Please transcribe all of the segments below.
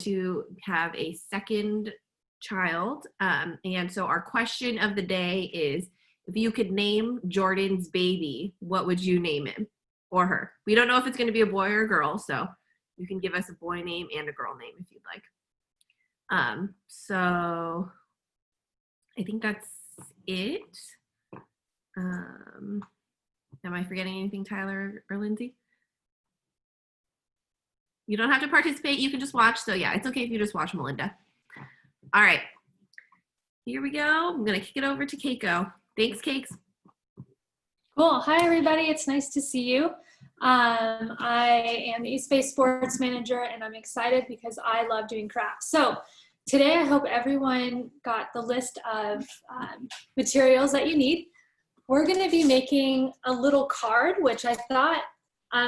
to have a second child. And so our question of the day is, if you could name Jordan's baby, what would you name him or her? We don't know if it's going to be a boy or a girl, so you can give us a boy name and a girl name if you'd like. So I think that's it. Am I forgetting anything, Tyler or Lindsay? You don't have to participate, you can just watch. So yeah, it's okay if you just watch, Melinda. All right, here we go. I'm gonna kick it over to Keiko. Thanks, Cakes. Cool, hi everybody, it's nice to see you. I am the East Bay Sports Manager and I'm excited because I love doing crafts. So today I hope everyone got the list of materials that you need. We're gonna be making a little card, which I thought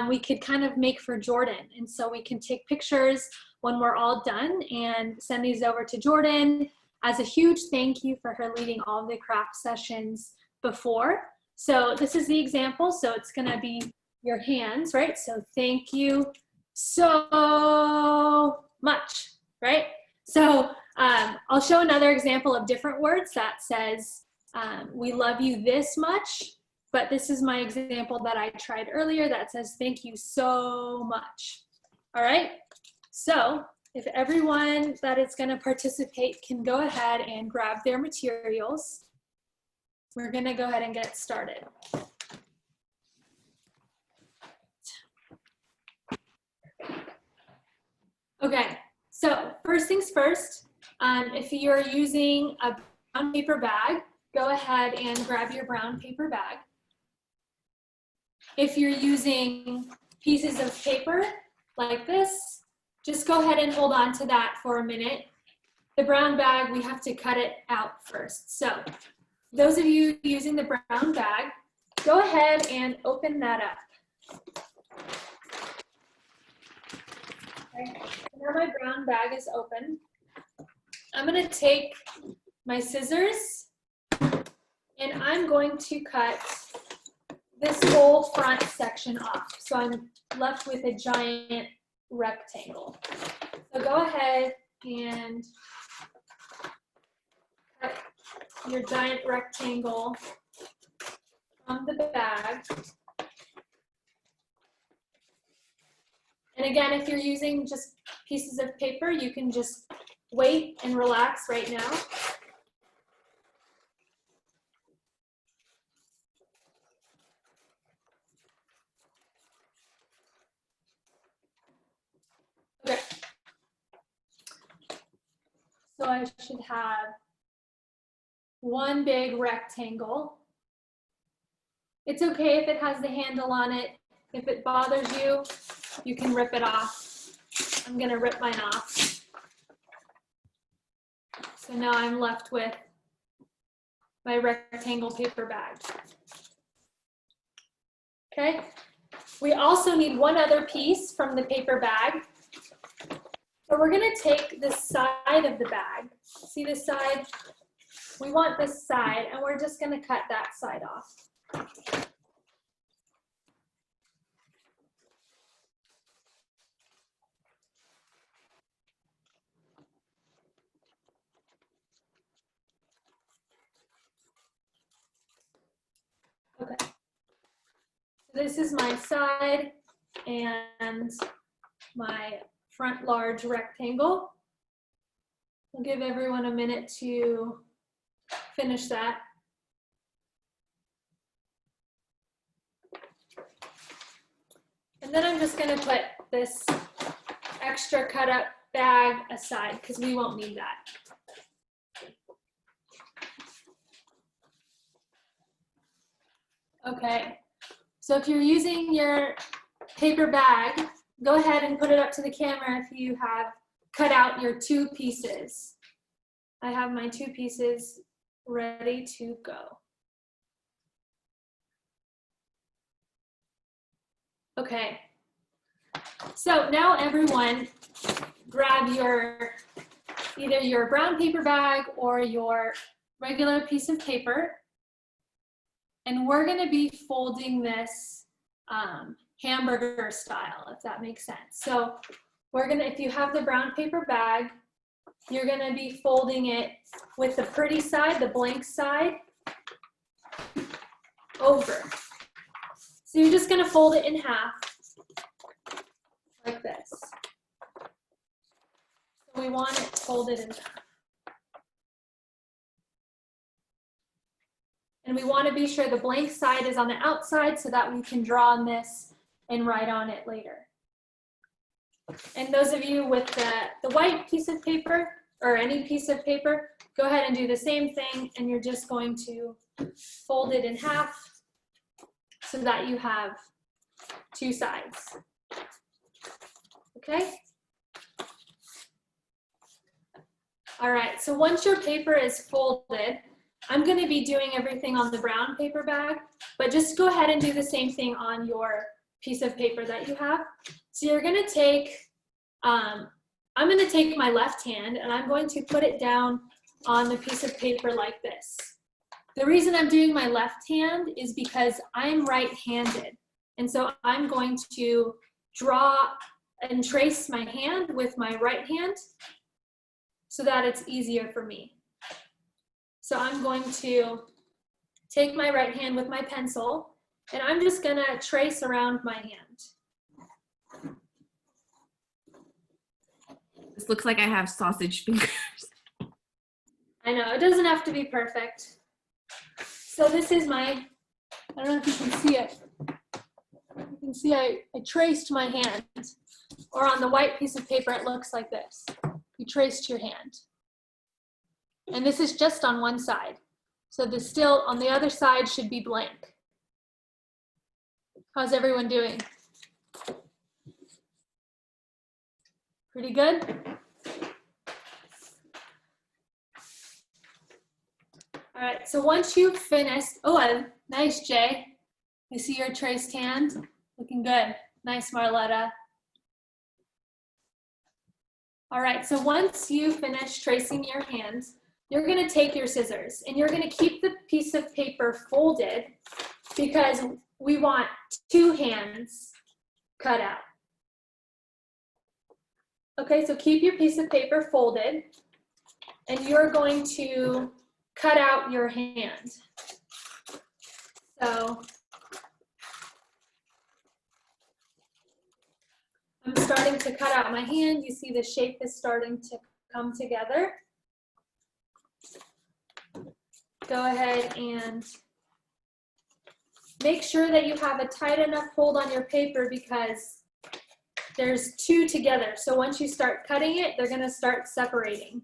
we could kind of make for Jordan. And so we can take pictures when we're all done and send these over to Jordan as a huge thank you for her leading all of the craft sessions before. So this is the example. So it's gonna be your hands, right? So thank you so much, right? So I'll show another example of different words that says, we love you this much. But this is my example that I tried earlier that says, thank you so much. All right, so if everyone that is gonna participate can go ahead and grab their materials, we're gonna go ahead and get started. Okay, so first things first, if you're using a brown paper bag, go ahead and grab your brown paper bag. If you're using pieces of paper like this, just go ahead and hold on to that for a minute. The brown bag, we have to cut it out first. So those of you using the brown bag, go ahead and open that up. Okay. Now my brown bag is open. I'm gonna take my scissors and I'm going to cut this whole front section off. So I'm left with a giant rectangle. So go ahead and cut your giant rectangle from the bag. And again, if you're using just pieces of paper, you can just wait and relax right now. Okay, so I should have one big rectangle. It's okay if it has the handle on it. If it bothers you, you can rip it off. I'm gonna rip mine off. So now I'm left with my rectangle paper bag. Okay, we also need one other piece from the paper bag. So we're gonna take the side of the bag. See this side? We want this side, and we're just gonna cut that side off. Okay. So this is my side and my front large rectangle. I'll give everyone a minute to finish that. And then I'm just gonna put this extra cut up bag aside because we won't need that. Okay, so if you're using your paper bag, go ahead and put it up to the camera if you have cut out your two pieces. I have my two pieces ready to go. Okay, so now everyone grab your, either your brown paper bag or your regular piece of paper. And we're gonna be folding this hamburger style, if that makes sense. So if you have the brown paper bag, you're gonna be folding it with the pretty side, the blank side, over. So you're just gonna fold it in half, like this. So we want it folded in half. And we want to be sure the blank side is on the outside so that we can draw on this and write on it later. And those of you with the white piece of paper or any piece of paper, go ahead and do the same thing, and you're just going to fold it in half so that you have two sides. Okay? All right, so once your paper is folded, I'm going to be doing everything on the brown paper bag, but just go ahead and do the same thing on your piece of paper that you have. So you're going to take, I'm going to take my left hand and I'm going to put it down on the piece of paper like this. The reason I'm doing my left hand is because I'm right-handed. And so I'm going to draw and trace my hand with my right hand so that it's easier for me. So I'm going to take my right hand with my pencil, and I'm just gonna trace around my hand. This looks like I have sausage fingers. I know, it doesn't have to be perfect. So this is my, I don't know if you can see it. You can see I traced my hand, or on the white piece of paper, it looks like this. You traced your hand. And this is just on one side. So the still on the other side should be blank. How's everyone doing? Pretty good? All right, so once you've finished, nice, Jay. I see your traced hand. Looking good. Nice, Marletta. All right, so once you finish tracing your hands, you're gonna take your scissors and you're gonna keep the piece of paper folded because we want two hands cut out. Okay, so keep your piece of paper folded and you're going to cut out your hand. So I'm starting to cut out my hand. You see the shape is starting to come together. Go ahead and make sure that you have a tight enough hold on your paper because there's two together. So once you start cutting it, they're going to start separating.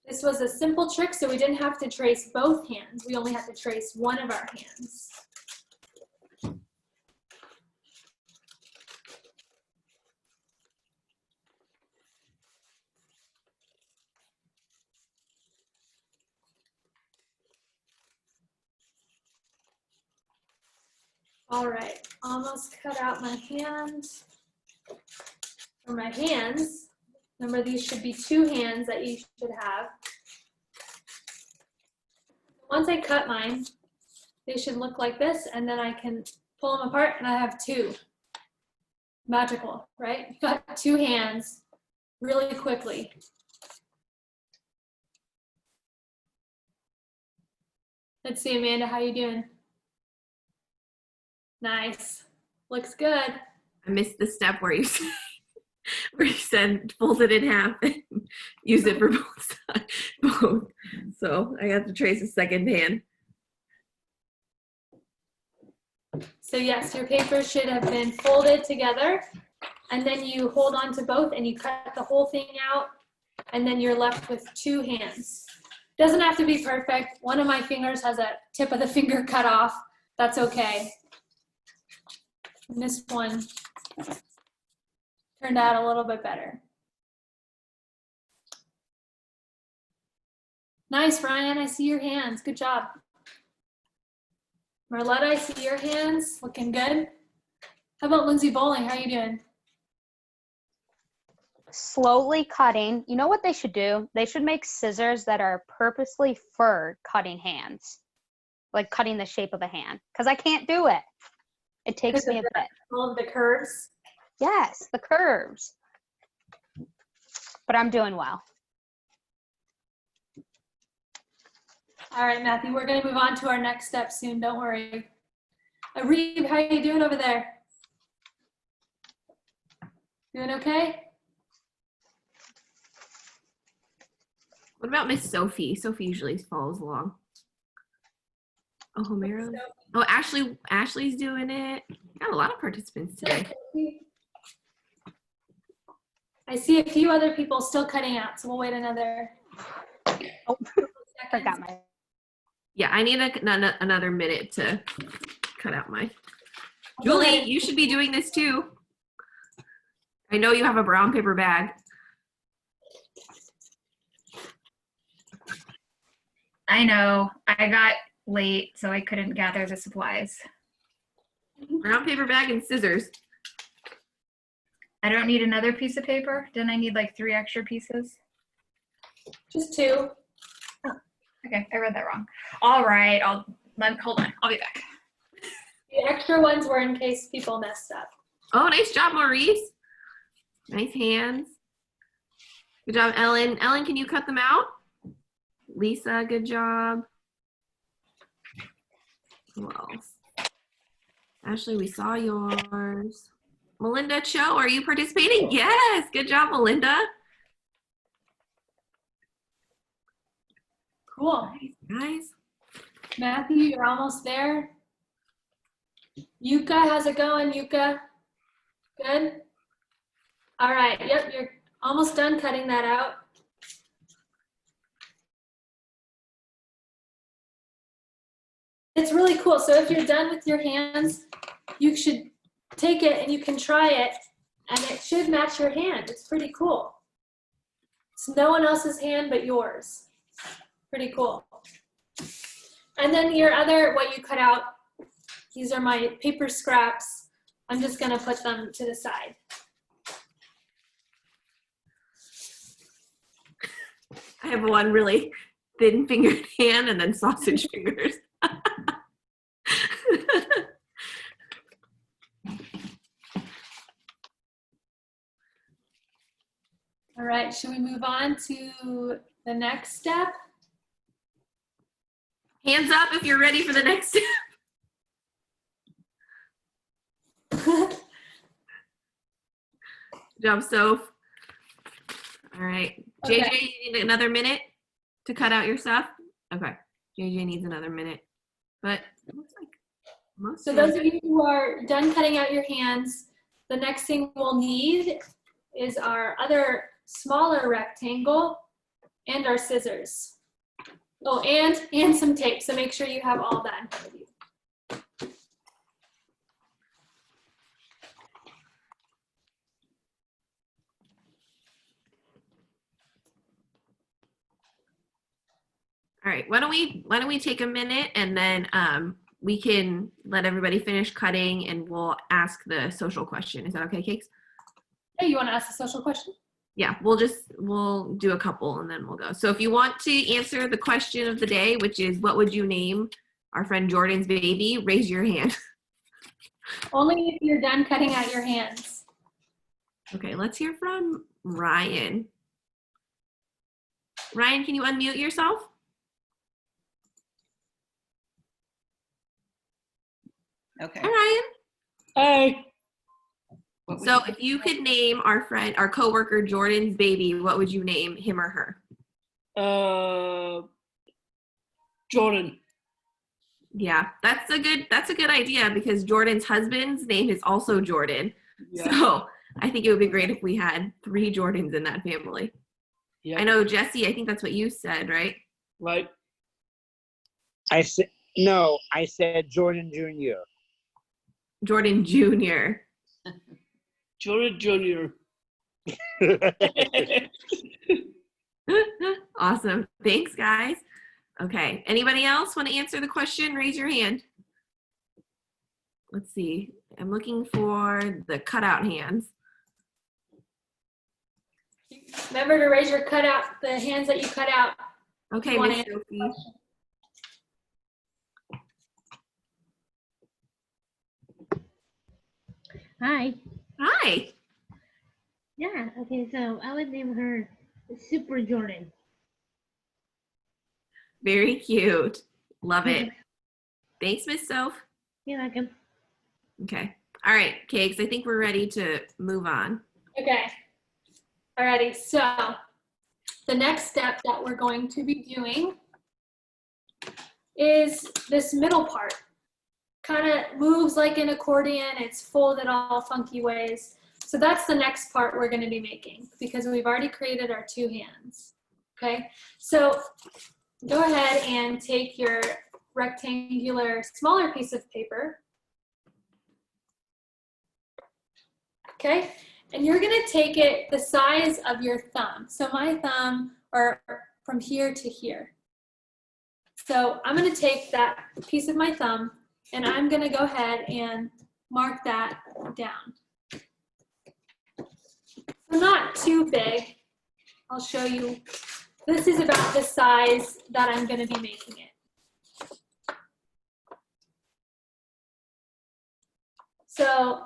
This was a simple trick, so we didn't have to trace both hands. We only had to trace one of our hands. All right, almost cut out my hand, or my hands. Remember, these should be two hands that you should have. Once I cut mine, they should look like this, and then I can pull them apart, and I have two. Magical, right? You got two hands really quickly. Let's see, Amanda, how you doing? Nice. Looks good. I missed the step where you said fold it in half and use it for both sides. Both. So I have to trace a second hand. So yes, your paper should have been folded together, and then you hold on to both and you cut the whole thing out, and then you're left with two hands. Doesn't have to be perfect. One of my fingers has a tip of the finger cut off. That's okay. And this one turned out a little bit better. Nice, Ryan, I see your hands. Good job. Marletta, I see your hands. Looking good. How about Lindsay Bowling? How are you doing? Slowly cutting. You know what they should do? They should make scissors that are purposely for cutting hands. like cutting the shape of a hand, because I can't do it. It takes me a bit. All of the curves. Yes, the curves. But I'm doing well. All right, Matthew, we're going to move on to our next step soon. Don't worry. Reeb, how you doing over there? Doing okay? What about Miss Sophie? Sophie usually follows along. Oh, Homero. Oh, Ashley's doing it. Got a lot of participants today. I see a few other people still cutting out, so we'll wait another. Oh, forgot my. Yeah, I need another minute to cut out my. Julie, you should be doing this too. I know you have a brown paper bag. I know. I got late, so I couldn't gather the supplies. Brown paper bag and scissors. I don't need another piece of paper. Didn't I need like 3 extra pieces? Just 2. Okay, I read that wrong. All right, hold on. I'll be back. The extra ones were in case people messed up. Oh, nice job, Maurice. Nice hands. Good job, Ellen. Ellen, can you cut them out? Lisa, good job. Who else? Ashley, we saw yours. Melinda Cho, are you participating? Yes, good job, Melinda. Cool. Nice, guys. Matthew, you're almost there. Yuka, how's it going, Yuka? Good? All right, yep, you're almost done cutting that out. It's really cool. So if you're done with your hands, you should take it and you can try it, and it should match your hand. It's pretty cool. It's no one else's hand but yours. Pretty cool. And then your other, what you cut out, these are my paper scraps. I'm just gonna put them to the side. I have one really thin fingered hand and then sausage fingers. All right, should we move on to the next step? Hands up if you're ready for the next step. Good job, Soph. All right. Okay. JJ, you need another minute to cut out your stuff? Okay. JJ needs another minute. But it looks like most So of those of you who are done cutting out your hands, the next thing we'll need is our other smaller rectangle and our scissors. Oh, and some tape, so make sure you have all that in front of you. All right, why don't we take a minute and then we can let everybody finish cutting and we'll ask the social question. Is that okay, Cakes? Hey, you want to ask a social question? Yeah, we'll do a couple and then we'll go. So if you want to answer the question of the day, which is what would you name our friend Jordan's baby, raise your hand. Only if you're done cutting out your hands. Okay, let's hear from Ryan. Ryan, can you unmute yourself? Okay. Hi, Hey. Ryan. So if you could name our coworker Jordan's baby, what would you name him or her? Jordan. Yeah, that's a good idea because Jordan's husband's name is also Jordan. Yeah. So I think it would be great if we had 3 Jordans in that family. Yeah. I know, Jesse, I think that's what you said, right? Right. I said Jordan Jr. Jordan Jr. Jordan Jr. Awesome. Thanks, guys. Okay. Anybody else want to answer the question? Raise your hand. Let's see. I'm looking for the cutout hands. Remember to raise your the hands that you cut out. Okay, You wanna Miss answer the Sophie. question? Hi. Hi. Yeah, okay, so I would name her Super Jordan. Very cute. Love it. Thanks, Miss Soph. You're welcome. Okay. All right, Cakes, I think we're ready to move on. Okay. Alrighty, so the next step that we're going to be doing is this middle part. Kind of moves like an accordion, it's folded all funky ways. So that's the next part we're going to be making because we've already created our two hands. Okay, so go ahead and take your rectangular, smaller piece of paper. Okay, and you're going to take it the size of your thumb. So my thumb are from here to here. So I'm going to take that piece of my thumb and I'm going to go ahead and mark that down. So not too big. I'll show you. This is about the size that I'm going to be making it. So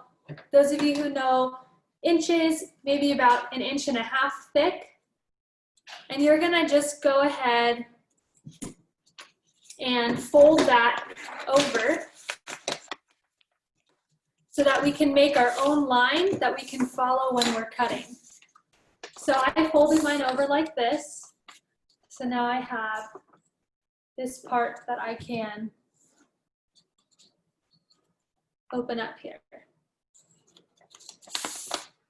those of you who know inches, maybe about 1.5 inches thick. And you're going to just go ahead and fold that over so that we can make our own line that we can follow when we're cutting. So I folded mine over like this. So now I have this part that I can open up here.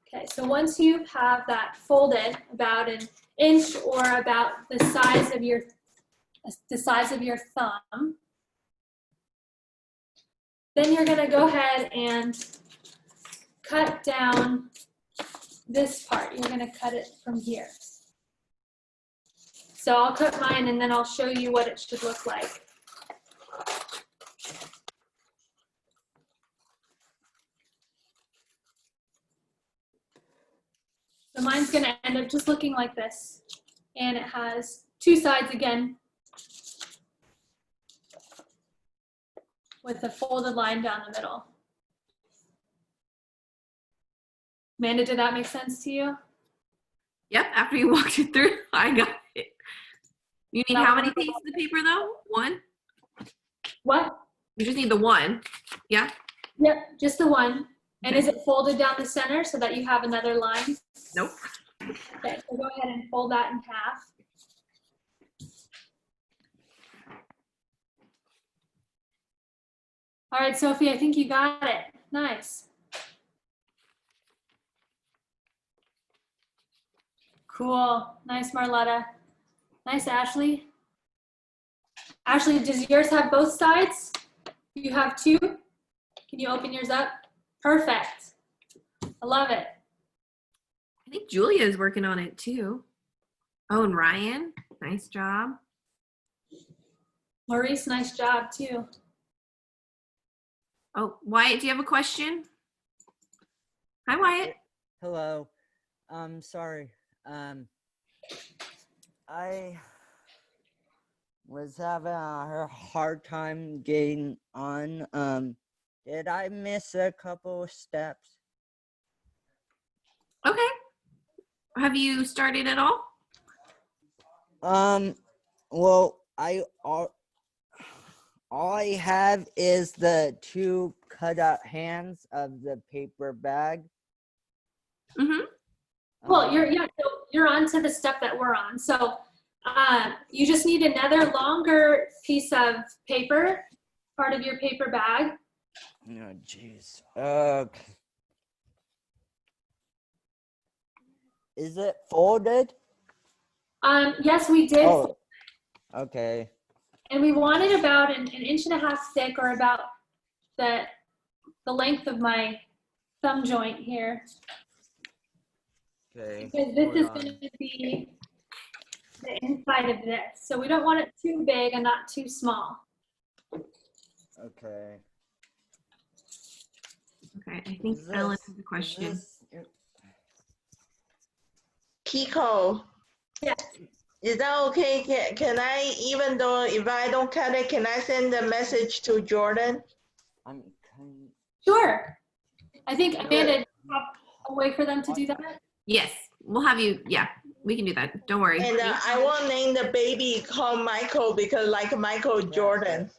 Okay, so once you have that folded about 1 inch or about the size of your thumb, then you're going to go ahead and cut down this part. You're going to cut it from here. So I'll cut mine and then I'll show you what it should look like. So mine's going to end up just looking like this. And it has two sides again with a folded line down the middle. Amanda, did that make sense to you? Yep, after you walked it through, I got it. You need how many pieces of paper though? One? What? You just need the one, yeah? Yep, just the one. And is it folded down the center so that you have another line? Nope. Okay, so go ahead and fold that in half. All right, Sophie, I think you got it. Nice. Cool. Nice, Marletta. Nice, Ashley. Ashley, does yours have both sides? You have two? Can you open yours up? Perfect. I love it. I think Julia is working on it too. Oh, and Ryan, nice job. Maurice, nice job too. Oh, Wyatt, do you have a question? Hi, Wyatt. Hello. Sorry. I was having a hard time getting on. Did I miss a couple of steps? Okay. Have you started at all? Well, all I have is the 2 cut out hands of the paper bag. Mm-hmm. Well, you're on to the step that we're on. So you just need another longer piece of paper, part of your paper bag. Oh, jeez. Is it folded? Yes, we did. Oh, okay. And we wanted about 1.5 inches thick, or about the length of my thumb joint here. Okay. Because this is going to be the inside of this. So we don't want it too big and not too small. Okay. Okay, I think Ellen has a question. Kiko. Yeah. Is that okay? Can I, even though if I don't cut it, can I send a message to Jordan? Sure. I think Amanda, have a way for them to do that? Yes, we'll have you. Yeah, we can do that. Don't worry. And I want to name the baby called Michael because like Michael Jordan.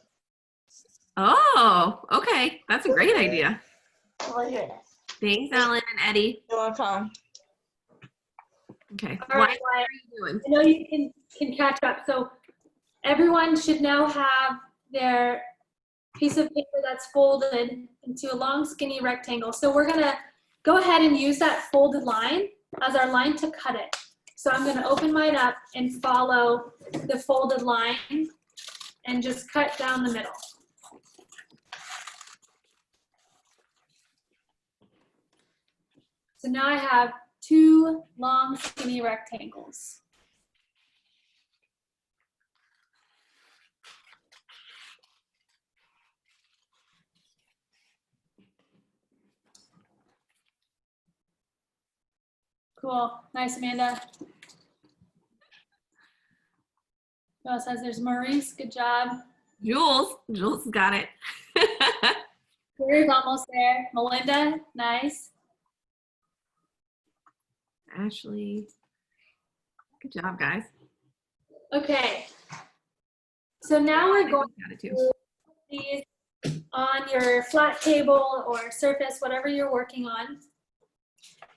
Oh, okay. That's a great idea. Right here. Thanks, Alan and Eddie. You're welcome. Okay. All right, What are you doing? I know you can catch up. So everyone should now have their piece of paper that's folded into a long skinny rectangle. So we're gonna go ahead and use that folded line as our line to cut it. So I'm gonna open mine up and follow the folded line and just cut down the middle. So now I have 2 long skinny rectangles. Cool. Nice, Amanda. Who else has? There's Maurice. Good job. Jules got it. Claire's almost there. Melinda. Nice. Ashley. Good job, guys. Okay. So now we're going Got it to too. put these on your flat table or surface, whatever you're working on.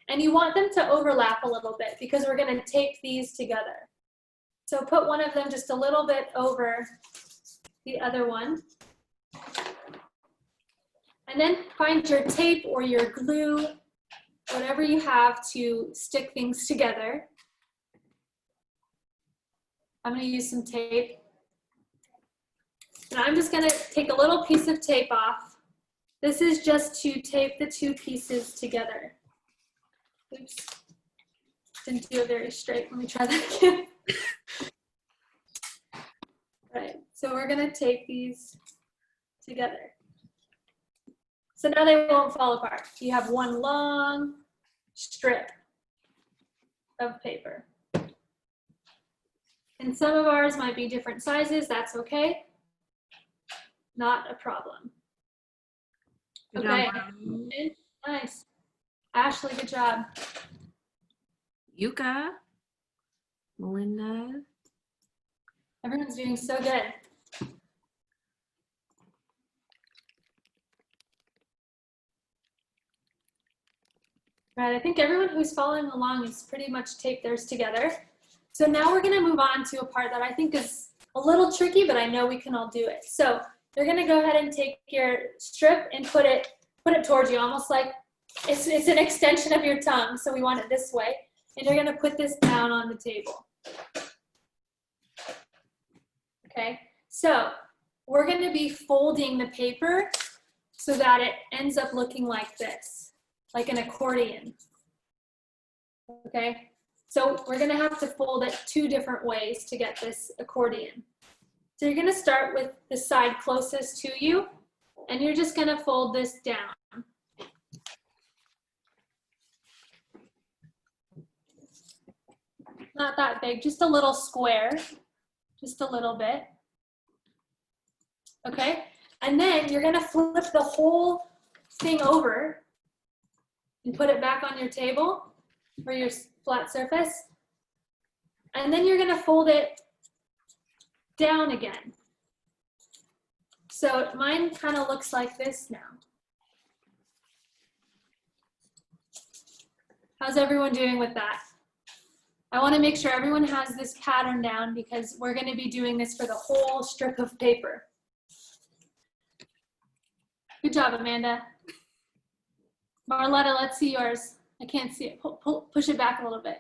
And you want them to overlap a little bit because we're going to tape these together. So put one of them just a little bit over the other one. And then find your tape or your glue, whatever you have to stick things together. I'm going to use some tape. And I'm just going to take a little piece of tape off. This is just to tape the 2 pieces together. Oops, didn't do it very straight. Let me try that again. All right, so we're gonna tape these together. So now they won't fall apart. You have one long strip of paper. And some of ours might be different sizes, that's okay. Not a problem. Good Okay, job. nice. Ashley, good job. Yuka. Melinda. Everyone's doing so good. Right, I think everyone who's following along has pretty much taped theirs together. So now we're gonna move on to a part that I think is a little tricky, but I know we can all do it. So you're gonna go ahead and take your strip and put it towards you, almost like it's an extension of your tongue, so we want it this way. And you're gonna put this down on the table. Okay, so we're gonna be folding the paper so that it ends up looking like this, like an accordion. Okay, so we're gonna have to fold it 2 different ways to get this accordion. So you're gonna start with the side closest to you, and you're just gonna fold this down. Not that big, just a little square, just a little bit. Okay, and then you're gonna flip the whole thing over and put it back on your table or your flat surface. And then you're gonna fold it down again. So mine kind of looks like this now. How's everyone doing with that? I want to make sure everyone has this pattern down because we're going to be doing this for the whole strip of paper. Good job, Amanda. Marletta, let's see yours. I can't see it. Push it back a little bit.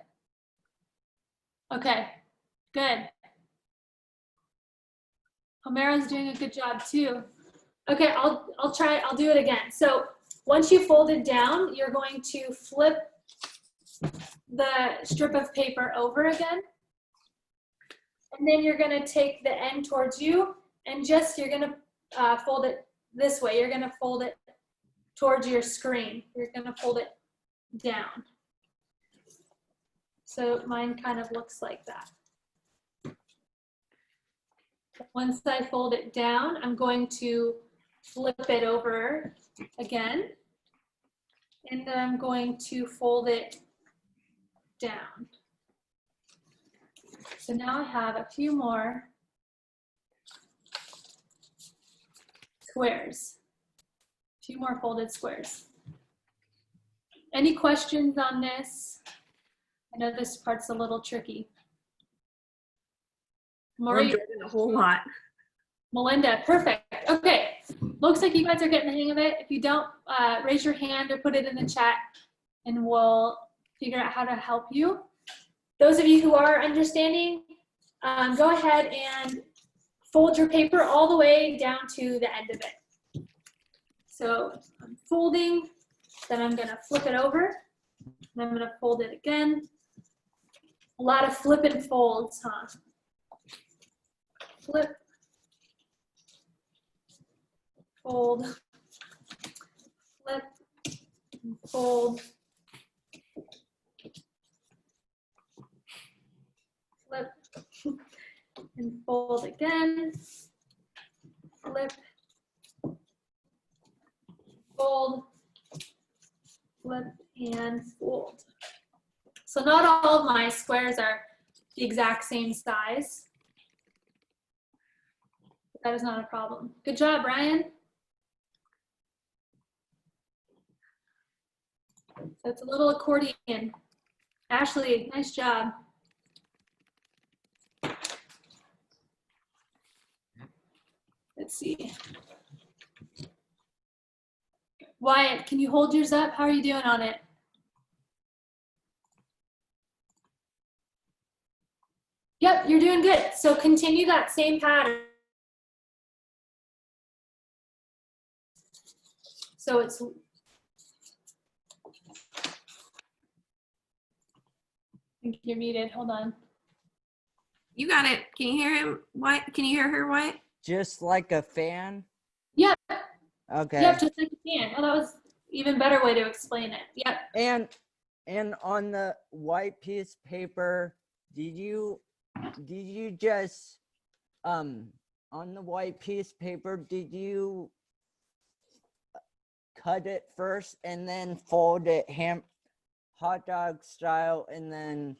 Okay, good. Homera's doing a good job too. Okay, I'll do it again. So once you fold it down, you're going to flip the strip of paper over again. And then you're gonna take the end towards you and you're gonna fold it this way. You're gonna fold it towards your screen. You're gonna fold it down. So mine kind of looks like that. Once I fold it down, I'm going to flip it over again. And then I'm going to fold it down. So now I have a few more squares, a few more folded squares. Any questions on this? I know this part's a little tricky. Maurice, a whole lot. Melinda, perfect. Okay, looks like you guys are getting the hang of it. If you don't, raise your hand or put it in the chat and we'll figure out how to help you. Those of you who are understanding, go ahead and fold your paper all the way down to the end of it. So I'm folding, then I'm gonna flip it over, and I'm gonna fold it again. A lot of flip and folds, huh? Flip, fold, flip, and fold, flip, and fold again, flip, fold, flip, and fold. So not all of my squares are the exact same size. That is not a problem. Good job, Ryan. So it's a little accordion. Ashley, nice job. Let's see. Wyatt, can you hold yours up? How are you doing on it? Yep, you're doing good. So continue that same pattern. So it's, I think you're muted, hold on. You got it. Can you hear him? What? Can you hear her, Wyatt? Just like a fan? Yep. Okay. Yep, just like a fan. Oh, that was even better way to explain it. Yep. And on the white piece of paper, did you just on the white piece of paper, did you cut it first and then fold it hot dog style and then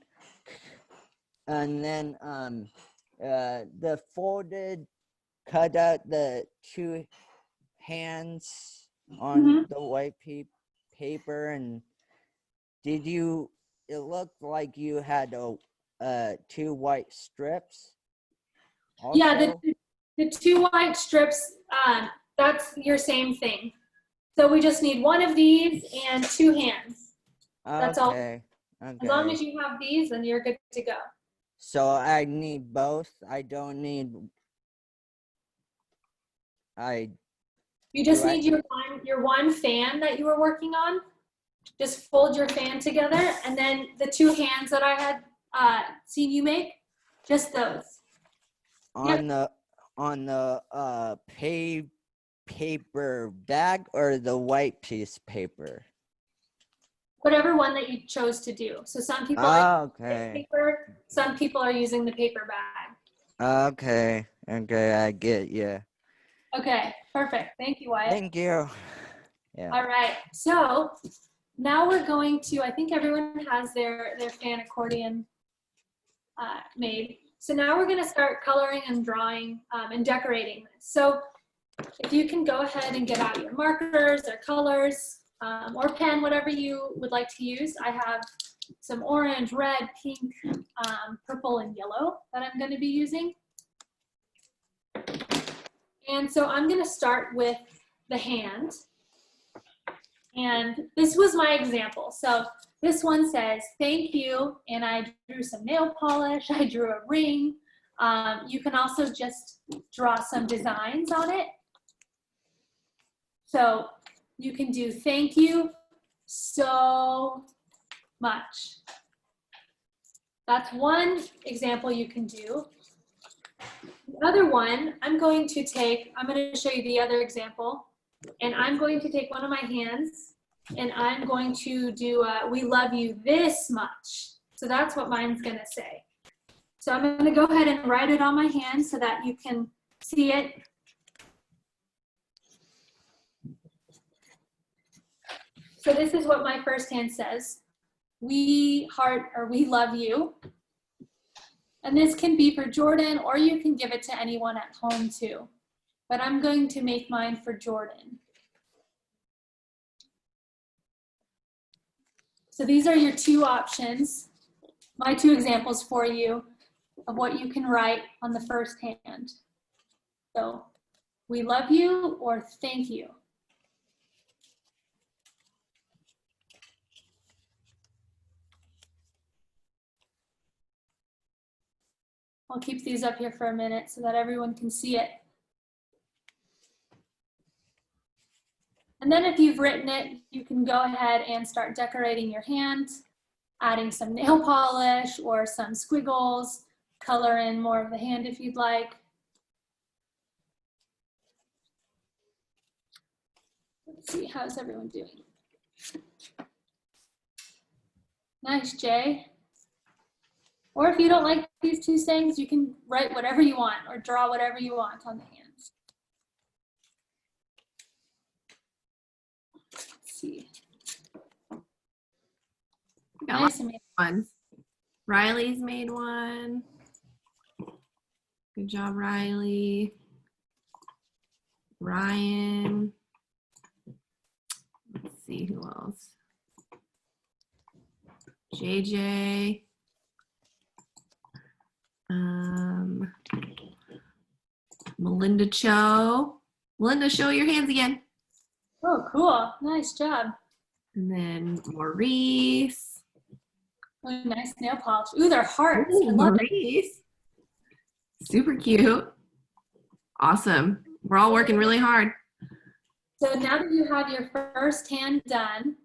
the folded cut out the two hands on the white paper, and did you, it looked like you had two white strips also? Yeah, the two white strips, that's your same thing. So we just need one of these and two hands. That's all. Okay. As long as you have these, then you're good to go. So I need both. I don't need. You just need your one fan that you were working on. Just fold your fan together, and then the two hands that I had seen you make, just those. On the paper bag or the white piece of paper? Whatever one that you chose to do. So some people are using paper, some people are using the paper bag. Okay, I get you. Okay, perfect. Thank you, Wyatt. Thank you. Yeah. All right, so now we're going to, I think everyone has their fan accordion made. So now we're gonna start coloring and drawing and decorating this. So if you can go ahead and get out your markers or colors or pen, whatever you would like to use. I have some orange, red, pink, purple, and yellow that I'm gonna be using. And so I'm gonna start with the hand. And this was my example. So this one says, thank you. And I drew some nail polish. I drew a ring. You can also just draw some designs on it. So you can do thank you so much. That's one example you can do. The other one, I'm going to show you the other example. And I'm going to take one of my hands and I'm going to do we love you this much. So that's what mine's gonna say. So I'm gonna go ahead and write it on my hand so that you can see it. So this is what my first hand says. We heart, or we love you. And this can be for Jordan, or you can give it to anyone at home too. But I'm going to make mine for Jordan. So these are your two options, my two examples for you of what you can write on the first hand. So, we love you or thank you. I'll keep these up here for a minute so that everyone can see it. And then if you've written it, you can go ahead and start decorating your hand, adding some nail polish or some squiggles, color in more of the hand if you'd like. Let's see, how's everyone doing? Nice, Jay. Or if you don't like these two things, you can write whatever you want or draw whatever you want on the hands. Let's see. Got Nice, lots of amazing. ones. Riley's made one. Good job, Riley. Ryan. Let's see who else. JJ. Melinda Cho. Melinda, show your hands again. Oh, cool. Nice job. And then Maurice. Oh, nice nail polish. Ooh, they're hearts. Ooh, I love it. Maurice. Super cute. Awesome. We're all working really hard. So now that you have your first hand done,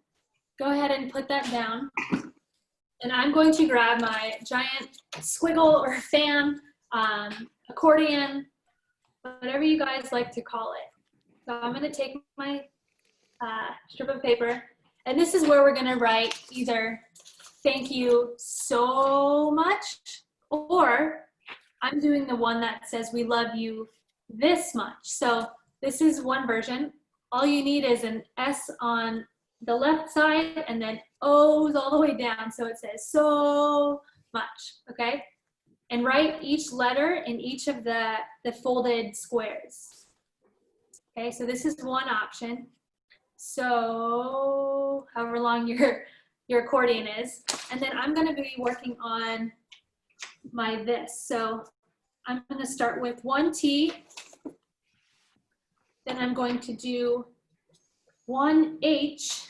go ahead and put that down. And I'm going to grab my giant squiggle or fan, accordion, whatever you guys like to call it. So I'm going to take my strip of paper, and this is where we're going to write either thank you so much, or I'm doing the one that says we love you this much. So this is one version. All you need is an S on the left side and then O's all the way down. So it says so much, okay? And write each letter in each of the folded squares. Okay, so this is one option. So however long your accordion is. And then I'm gonna be working on my this. So I'm gonna start with one T. Then I'm going to do one H.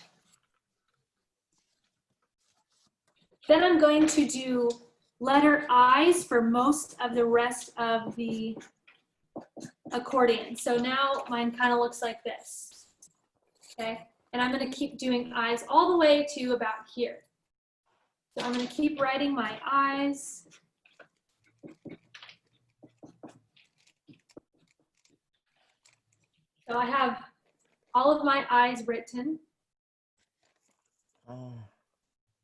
Then I'm going to do letter I's for most of the rest of the accordion. So now mine kind of looks like this, okay? And I'm gonna keep doing I's all the way to about here. So I'm gonna keep writing my I's. So I have all of my I's written,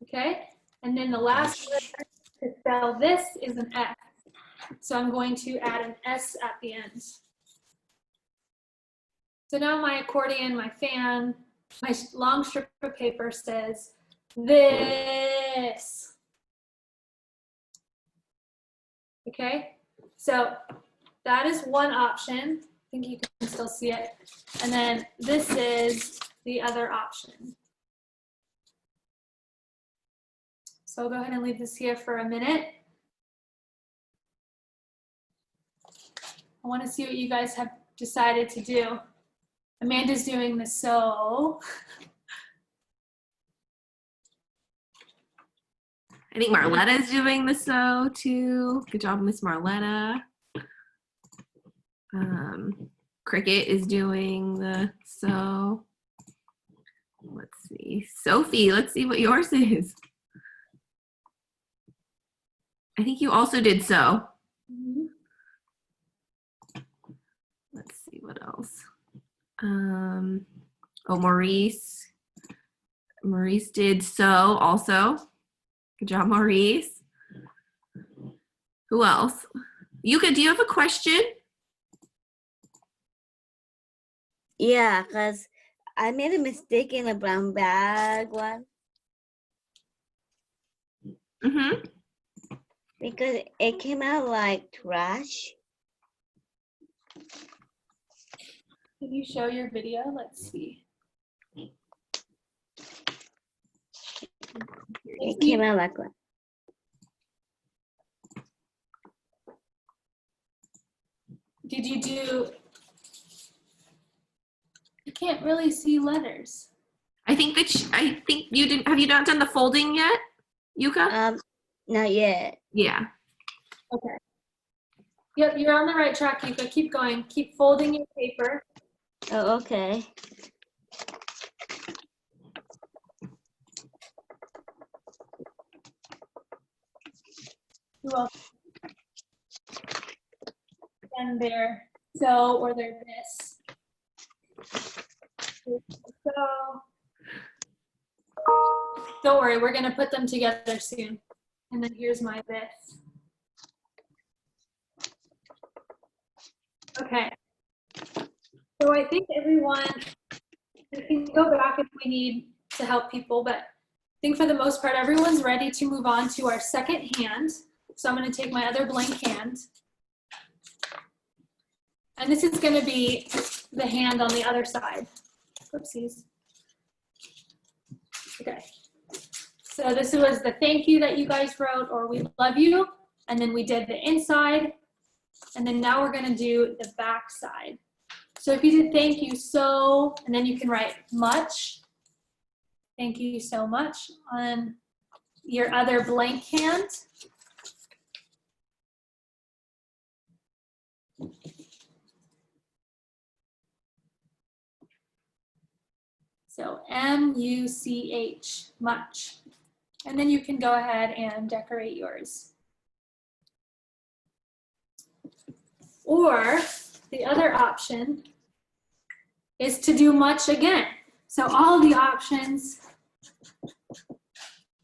okay? And then the last letter to spell this is an F. So I'm going to add an S at the end. So now my accordion, my fan, my long strip of paper says this. Okay, so that is one option. I think you can still see it. And then this is the other option. So I'll go ahead and leave this here for a minute. I want to see what you guys have decided to do. Amanda's doing the so. I think Marletta's doing the so too. Good job, Miss Marletta. Cricket is doing the so. Let's see. Sophie, let's see what yours is. I think you also did so. Let's see what else. Oh, Maurice. Maurice did so also. Good job, Maurice. Who else? Yuka, do you have a question? Yeah, because I made a mistake in the brown bag one Mm-hmm. because it came out like trash. Can you show your video? Let's see. It came out like that. Did you do? You can't really see letters. I think you didn't. Have you not done the folding yet, Yuka? Not yet. Yeah. Okay. Yep, you're on the right track, Yuka. Keep going. Keep folding your paper. Oh, okay. Who else? And their so or their this. So don't worry, we're gonna put them together soon. And then here's my this. Okay. So I think everyone, we can go back if we need to help people, but I think for the most part, everyone's ready to move on to our second hand. So I'm going to take my other blank hand. And this is going to be the hand on the other side. Oopsies. Okay. So this was the thank you that you guys wrote, or we love you. And then we did the inside. And then now we're going to do the back side. So if you did thank you so, and then you can write much. Thank you so much on your other blank hand. So M-U-C-H, much. And then you can go ahead and decorate yours. Or the other option is to do much again. So all the options,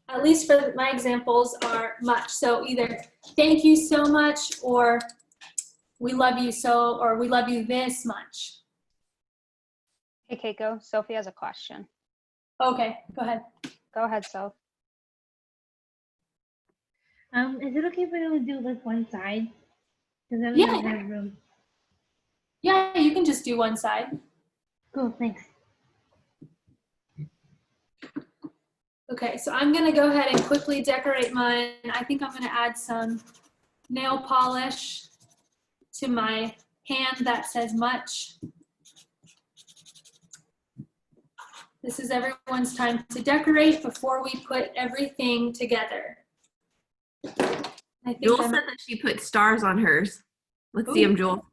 at least for my examples, are much. So either thank you so much, or we love you so, or we love you this much. Hey, Keiko, Sophie has a question. Okay, go ahead. Go ahead, Soph. Is it okay if I only do like one side? Because I Yeah. don't have room. Yeah, you can just do one side. Cool, thanks. Okay, so I'm gonna go ahead and quickly decorate mine. I think I'm gonna add some nail polish to my hand that says much. This is everyone's time to decorate before we put everything together. I think Jewel said that she put stars on hers. Let's see them, Jewel.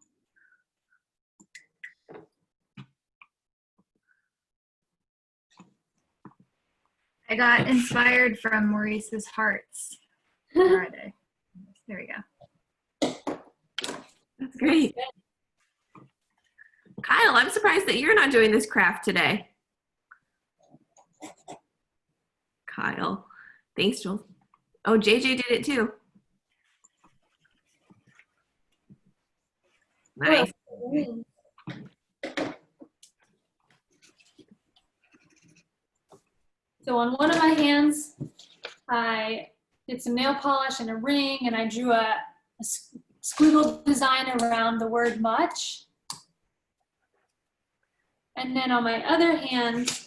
I got inspired from Maurice's hearts. Where are they? There we go. That's great. Kyle, I'm surprised that you're not doing this craft today. Kyle. Thanks, Jewel. Oh, JJ did it too. Nice. So on one of my hands, I did some nail polish and a ring, and I drew a squiggle design around the word much. And then on my other hand,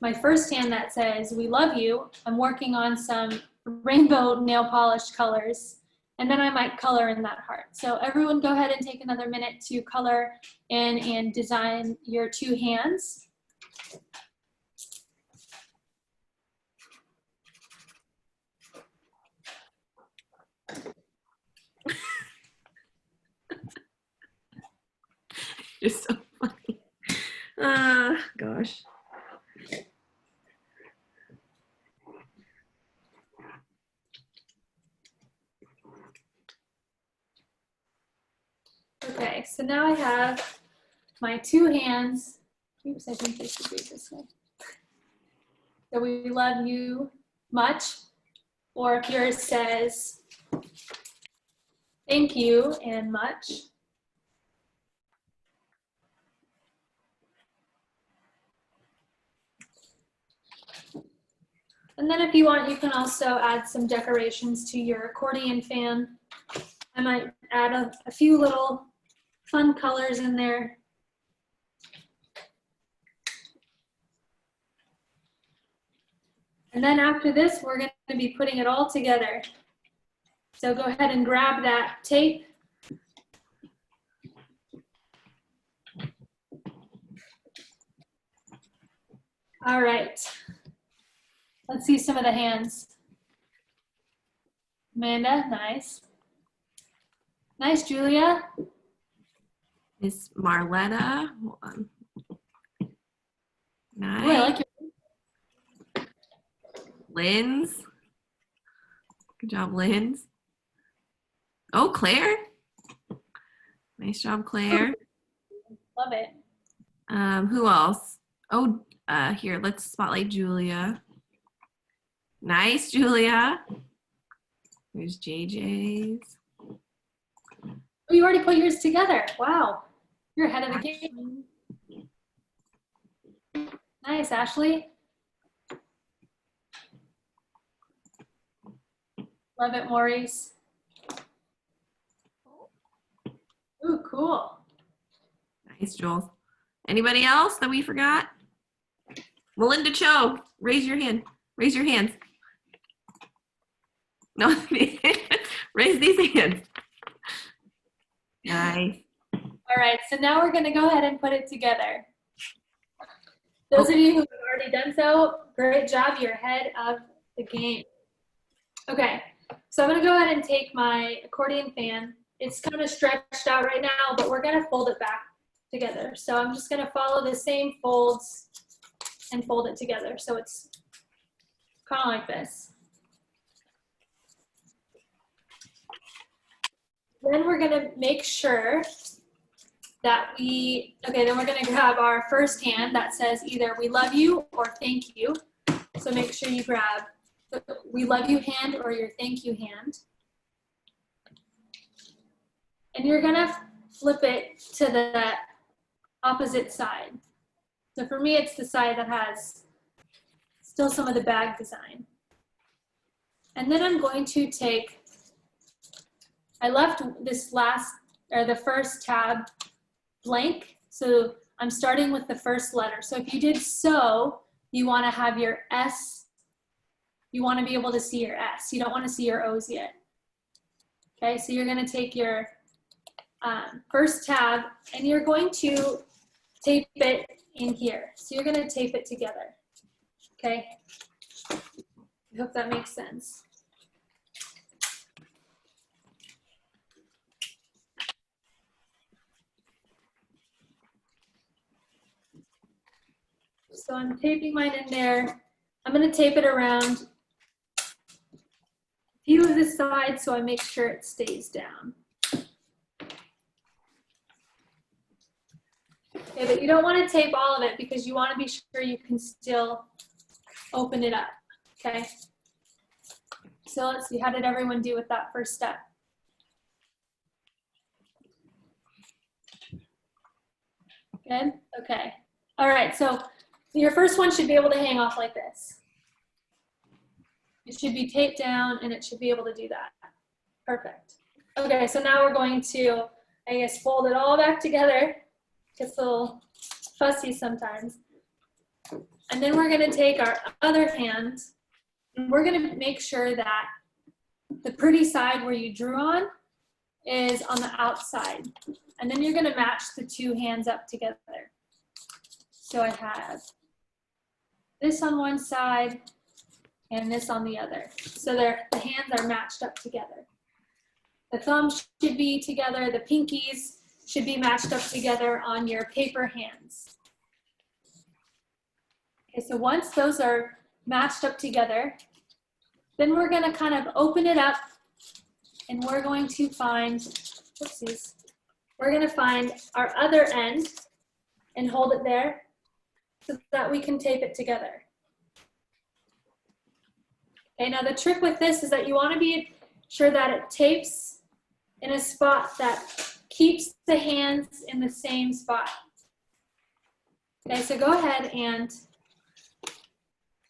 my first hand that says we love you, I'm working on some rainbow nail polish colors, and then I might color in that heart. So everyone go ahead and take another minute to color in and design your two hands. Just so funny. Gosh. Okay, so now I have my two hands. Oops, I think they should be this way. So we love you much, or if yours says thank you and much. And then if you want, you can also add some decorations to your accordion fan. I might add a few little fun colors in there. And then after this, we're going to be putting it all together. So go ahead and grab that tape. All right. Let's see some of the hands. Amanda, nice. Nice, Julia. Miss Marletta. Hold on. Nice. Ooh, I like your Lynn's. Good job, Lynn's. Oh, Claire. Nice job, Claire. love it. Who else? Oh, here, let's spotlight Julia. Nice, Julia. There's JJ's. Oh, you already put yours together. Wow. You're ahead of the game. Nice, Ashley. Love it, Maurice. Ooh, cool. Nice, Jules. Anybody else that we forgot? Melinda Cho, raise your hand. Raise your hands. No, raise these hands. Nice. All right, so now we're going to go ahead and put it together. Those of you who have already done so, great job. You're ahead of the game. Okay, so I'm going to go ahead and take my accordion fan. It's kind of stretched out right now, but we're going to fold it back together. So I'm just going to follow the same folds and fold it together. So it's kind of like this. Then we're going to make sure that then we're going to grab our first hand that says either we love you or thank you. So make sure you grab the we love you hand or your thank you hand. And you're going to flip it to the opposite side. So for me, it's the side that has still some of the bag design. And then I'm going to take, I left this the first tab blank. So I'm starting with the first letter. So if you did so, you want to have your S, you want to be able to see your S. You don't want to see your O's yet. Okay, so you're going to take your first tab and you're going to tape it in here. So you're going to tape it together. Okay, I hope that makes sense. So I'm taping mine in there. I'm going to tape it around a few of the sides so I make sure it stays down. Okay, but you don't want to tape all of it because you want to be sure you can still open it up, okay? So let's see, how did everyone do with that first step? Good, okay. All right, so your first one should be able to hang off like this. It should be taped down and it should be able to do that. Perfect. Okay, so now we're going to, I guess, fold it all back together. Gets a little fussy sometimes. And then we're gonna take our other hand and we're gonna make sure that the pretty side where you drew on is on the outside. And then you're gonna match the two hands up together. So I have this on one side and this on the other. So the hands are matched up together. The thumbs should be together, the pinkies should be matched up together on your paper hands. Okay, so once those are matched up together, then we're gonna kind of open it up and we're going to find, whoopsies, we're gonna find our other end and hold it there so that we can tape it together. Okay, now the trick with this is that you wanna be sure that it tapes in a spot that keeps the hands in the same spot. Okay, so go ahead and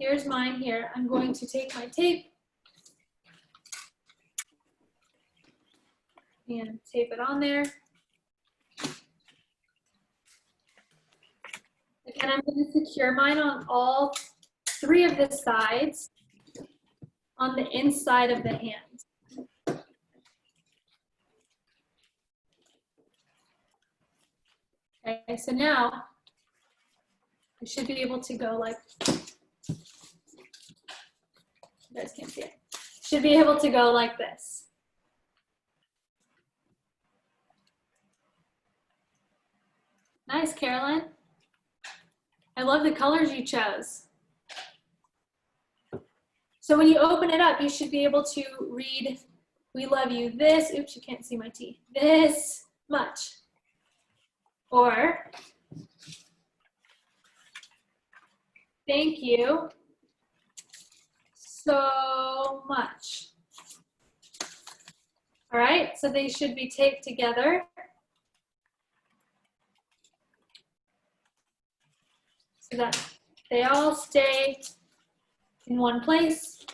here's mine here. I'm going to take my tape and tape it on there. Again, I'm going to secure mine on all 3 of the sides on the inside of the hand. Okay, so now I should be able to go like, you guys can't see it. Should be able to go like this. Nice, Carolyn. I love the colors you chose. So when you open it up, you should be able to read, "We love you this," oops, you can't see my T, "this much." Or, "Thank you so much." All right, so they should be taped together. So that they all stay in one place.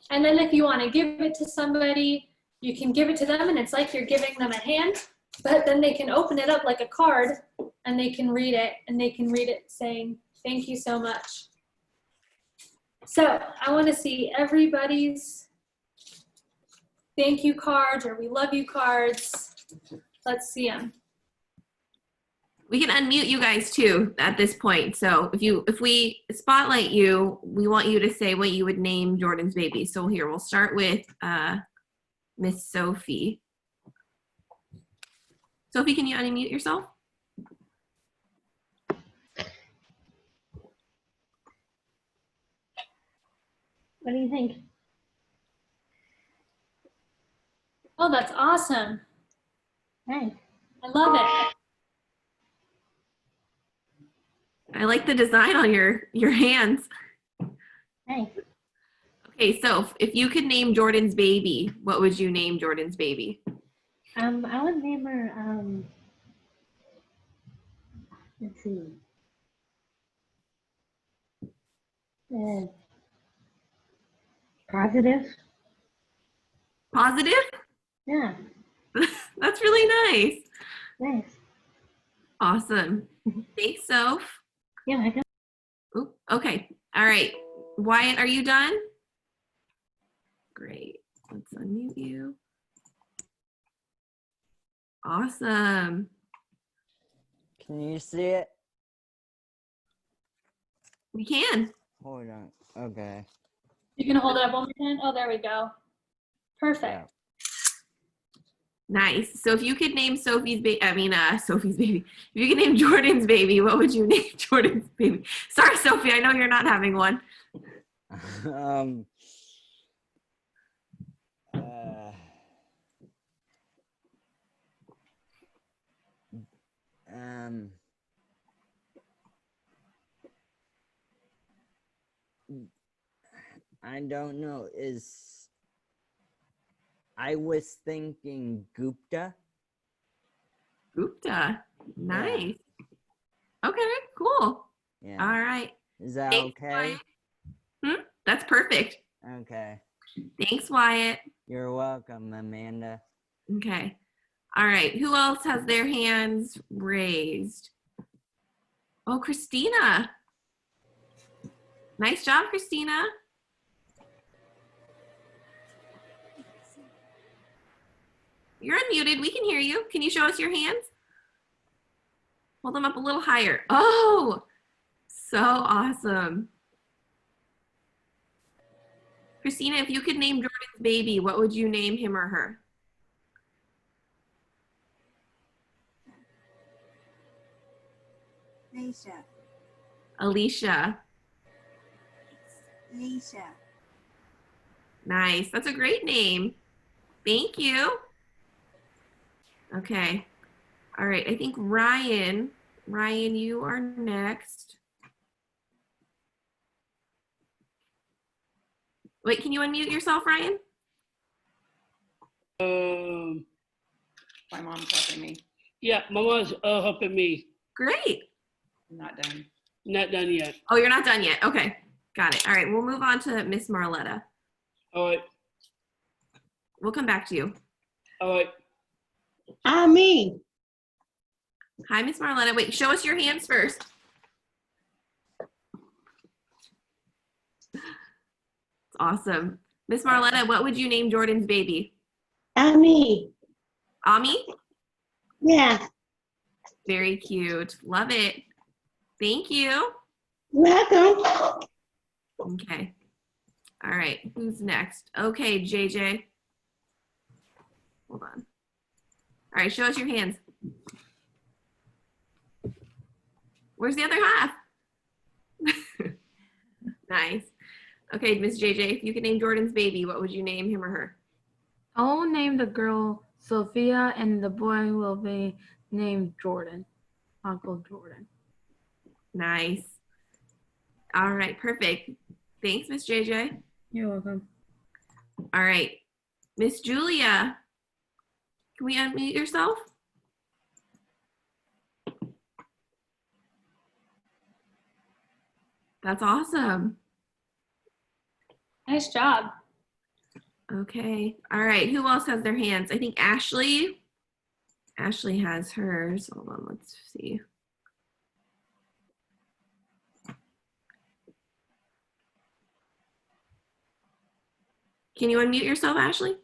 And then if you want to give it to somebody, you can give it to them and it's like you're giving them a hand, but then they can open it up like a card and they can read it, and they can read it saying, "Thank you so much." So I want to see everybody's thank you cards or we love you cards. Let's see them. We can unmute you guys too at this point. So if we spotlight you, we want you to say what you would name Jordan's baby. So here, we'll start with Miss Sophie. Sophie, can you unmute yourself? What do you think? Oh, that's awesome. Nice. I love it. I like the design on your hands. Nice. Okay, so if you could name Jordan's baby, what would you name Jordan's baby? I would name her, let's see. Positive? Positive? Yeah. That's really nice. Nice. Awesome. Thanks, Soph. Yeah, I got. Oop, okay. All right. Wyatt, are you done? Great. Let's unmute you. Awesome. Can you see it? We can. Hold on. Okay. You can hold it up one more time. Oh, there we go. Perfect. Yeah. Nice. So if you could name Sophie's baby, Sophie's baby. If you could name Jordan's baby, what would you name Jordan's baby? Sorry, Sophie, I know you're not having one. I don't know. I was thinking Gupta. Gupta. Nice. Yeah. Okay, cool. Yeah. All right. Is that Thanks, okay? Wyatt. That's perfect. Okay. Thanks, Wyatt. You're welcome, Amanda. Okay. All right. Who else has their hands raised? Oh, Christina. Nice job, Christina. You're unmuted. We can hear you. Can you show us your hands? Hold them up a little higher. Oh, so awesome. Christina, if you could name Jordan's baby, what would you name him or her? Alicia. Alicia. Alicia. Nice. That's a great name. Thank you. Okay. All right. I think Ryan, you are next. Wait, can you unmute yourself, Ryan? My mom's helping me. Yeah, Mama's helping me. Great. I'm not done. Not done yet. Oh, you're not done yet. Okay. Got it. All right, we'll move on to Miss Marletta. All right. We'll come back to you. All right. Me. Hi, Miss Marletta. Wait, show us your hands first. It's awesome. Miss Marletta, what would you name Jordan's baby? Ami. Ami? Yeah. Very cute. Love it. Thank you. Welcome. Okay. All right. Who's next? Okay, JJ. Hold on. All right, show us your hands. Where's the other half? Nice. Okay, Miss JJ, if you could name Jordan's baby, what would you name him or her? I'll name the girl Sophia and the boy will be named Jordan. Uncle Jordan. Nice. All right, perfect. Thanks, Miss JJ. You're welcome. All right. Miss Julia, can we unmute yourself? That's awesome. Nice job. Okay. All right. Who else has their hands? I think Ashley. Ashley has hers. Hold on. Let's see. Can you unmute yourself, Ashley?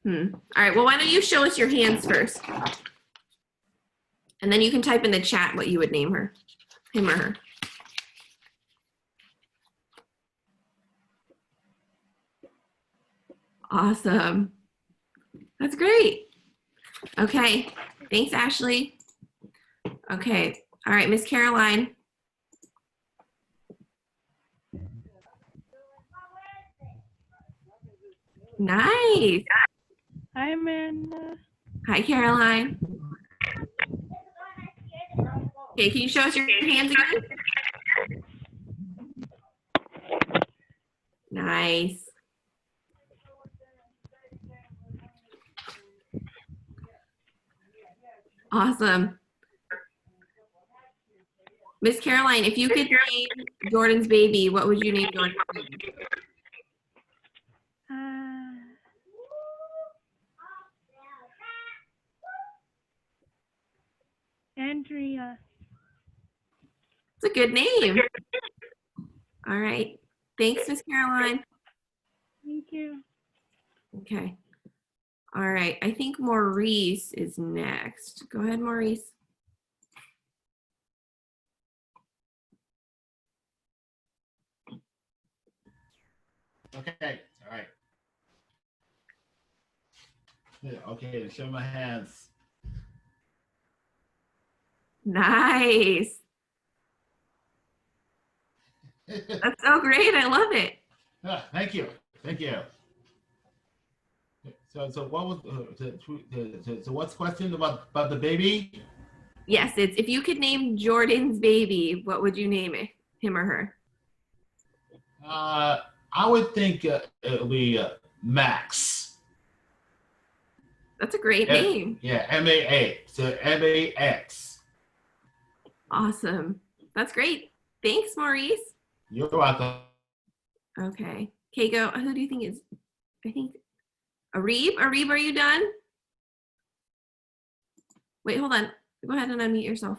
All right. Well, why don't you show us your hands first? And then you can type in the chat what you would name her, him or her. Awesome. That's great. Okay. Thanks, Ashley. Okay. All right, Miss Caroline. Nice. Hi, Amanda. Hi, Caroline. Okay, can you show us your hands again? Nice. Awesome. Miss Caroline, if you could name Jordan's baby, what would you name Jordan's baby? Andrea. It's a good name. All right. Thanks, Miss Caroline. Thank you. Okay. All right. I think Maurice is next. Go ahead, Maurice. Okay, all right. Yeah, okay, show my hands. Nice. That's so great. I love it. Thank you. Thank you. So what was so what's the question about the baby? Yes, it's if you could name Jordan's baby, what would you name it, him or her? I would think it'll be Max. That's a great name. Yeah, M-A-A. So M-A-X. Awesome. That's great. Thanks, Maurice. You're welcome. Okay. Keiko, who do you think is, I think, Arib? Arib, are you done? Wait, hold on. Go ahead and unmute yourself.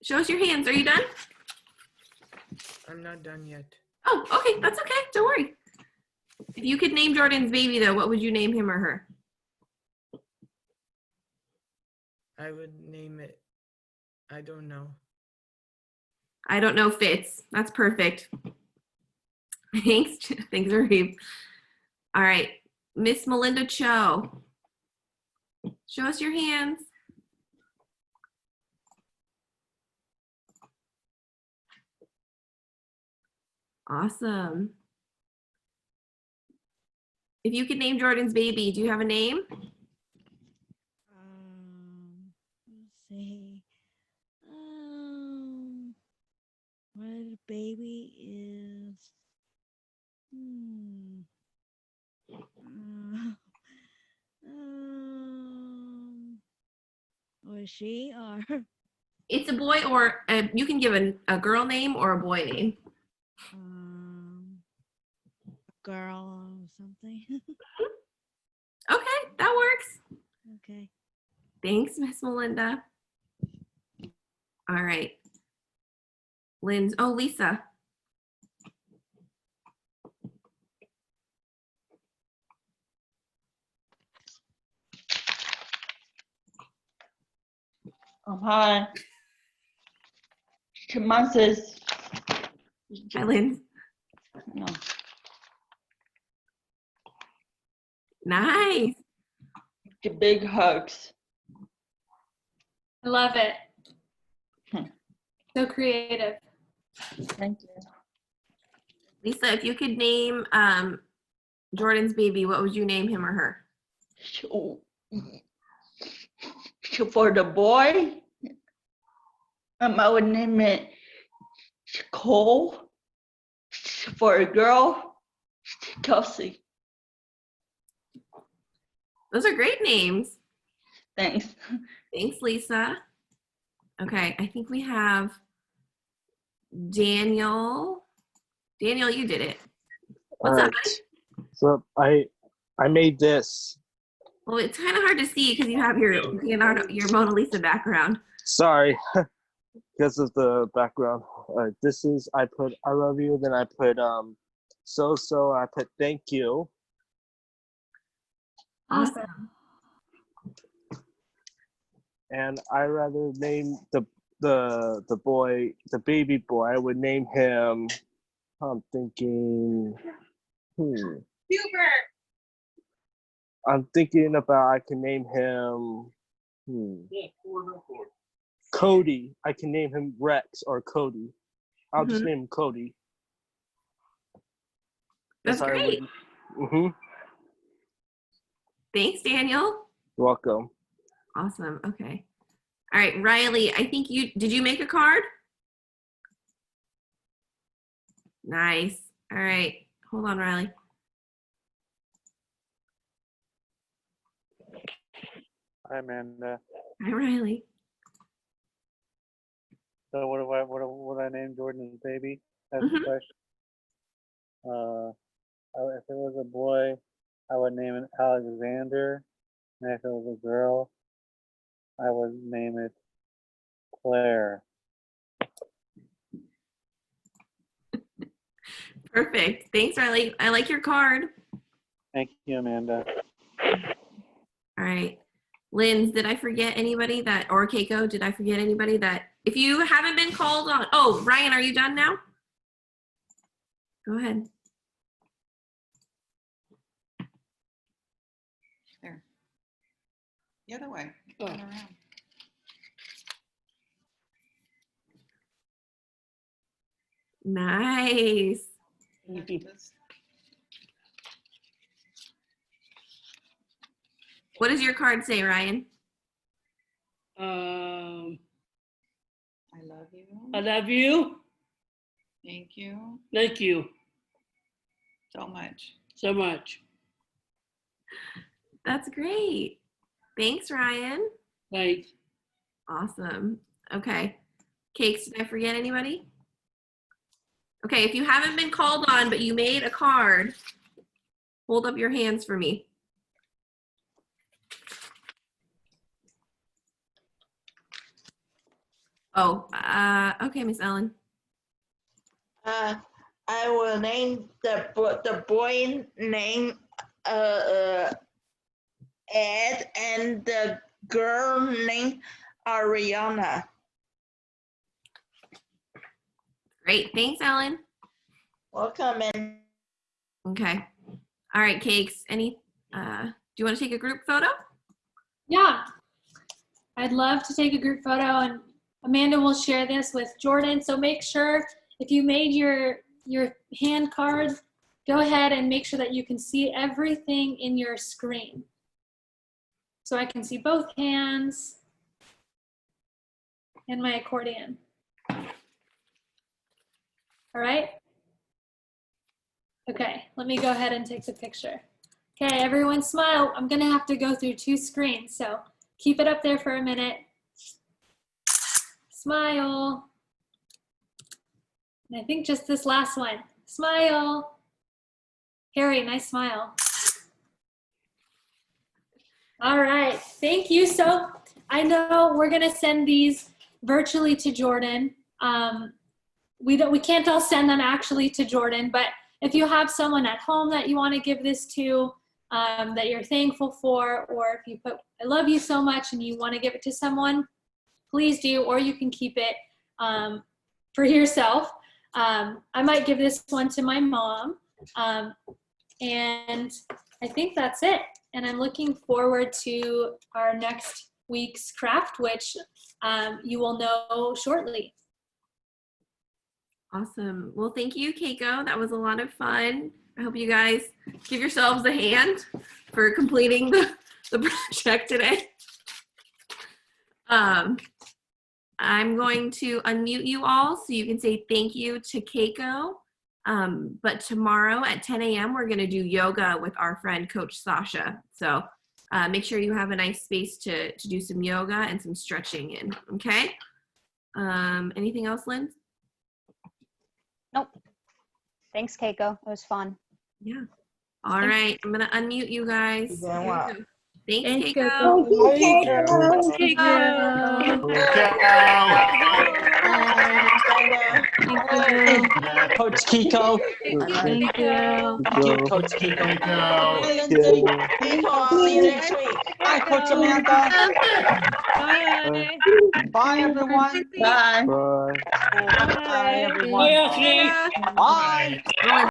Show us your hands. Are you done? I'm not done yet. Oh, okay. That's okay. Don't worry. If you could name Jordan's baby, though, what would you name him or her? I would name it, I don't know. I don't know fits. That's perfect. Thanks. Thanks, Arib. All right. Miss Melinda Cho. Show us your hands. Awesome. If you could name Jordan's baby, do you have a name? Let's see. What baby is? Was she or? It's a boy, or you can give a girl name or a boy name. Girl or something. Okay, that works. Okay. Thanks, Miss Melinda. All right. Lisa. Hi. Mine says. Hi, Lynn. No. Nice. Big hugs. I love it. So creative. Thank you. Lisa, if you could name Jordan's baby, what would you name him or her? For the boy, I would name it Cole. For a girl, Kelsey. Those are great names. Thanks. Thanks, Lisa. Okay, I think we have Daniel. Daniel, you did it. What's up, buddy? So I made this. Well, it's kind of hard to see because you have your Mona Lisa background. Sorry, because of the background. This is, I put I love you, then I put so I put thank you. Awesome. And I rather name the boy, the baby boy, I would name him, I'm thinking, I'm thinking about, I can name him, Cody. I can name him Rex or Cody. I'll just name him Cody. That's great. Thanks, Daniel. You're welcome. Awesome. Okay. All right, Riley, I think did you make a card? Nice. All right. Hold on, Riley. Hi, Amanda. Hi, Riley. So what would I name Jordan's baby? That's the question. If it was a boy, I would name it Alexander, and if it was a girl, I would name it Claire. Perfect. Thanks, Riley. I like your card. Thank you, Amanda. All right. Linz, did I forget anybody or Keiko, did I forget anybody that, if you haven't been called on, oh, Ryan, are you done now? Go ahead. There. The other way. Turn around. Nice. What does your card say, Ryan? I love you. I love you. Thank you. Thank you So much. so much. That's great. Thanks, Ryan. Thanks. Awesome. Okay. Cakes, did I forget anybody? Okay, if you haven't been called on, but you made a card, hold up your hands for me. Oh, okay, Miss Ellen. I will name the boy name Ed, and the girl name Ariana. Great, thanks, Ellen. Welcome in. Okay. All right, Cakes, do you want to take a group photo? Yeah, I'd love to take a group photo, and Amanda will share this with Jordan. So make sure if you made your hand cards, go ahead and make sure that you can see everything in your screen. So I can see both hands and my accordion. All right. Okay, let me go ahead and take the picture. Okay, everyone smile. I'm gonna have to go through 2 screens, so keep it up there for a minute. Smile. And I think just this last one. Smile. Harry, nice smile. All right, thank you. So I know we're gonna send these virtually to Jordan. We can't all send them actually to Jordan, but if you have someone at home that you want to give this to, that you're thankful for, or if you put "I love you so much" and you want to give it to someone, please do, or you can keep it for yourself. I might give this one to my mom, and I think that's it. And I'm looking forward to our next week's craft, which you will know shortly. Awesome. Well, thank you, Keiko. That was a lot of fun. I hope you guys give yourselves a hand for completing the project today. I'm going to unmute you all so you can say thank you to Keiko. But tomorrow at 10 a.m. we're going to do yoga with our friend Coach Sasha. So make sure you have a nice space to do some yoga and some stretching in, okay? Anything else, Lynn? Nope. Thanks, Keiko. It was fun. Yeah. All right. I'm going to unmute you guys. Yeah, wow. Thanks, Thanks, Keiko. Coach Kiko. Thank you. Thank you, Coach Kiko. Kiko, I'll see you next week. Bye, Coach Amanda. Bye. Bye, everyone. Bye. Bye. Bye, everyone. Bye, Ashley. Bye. Bye.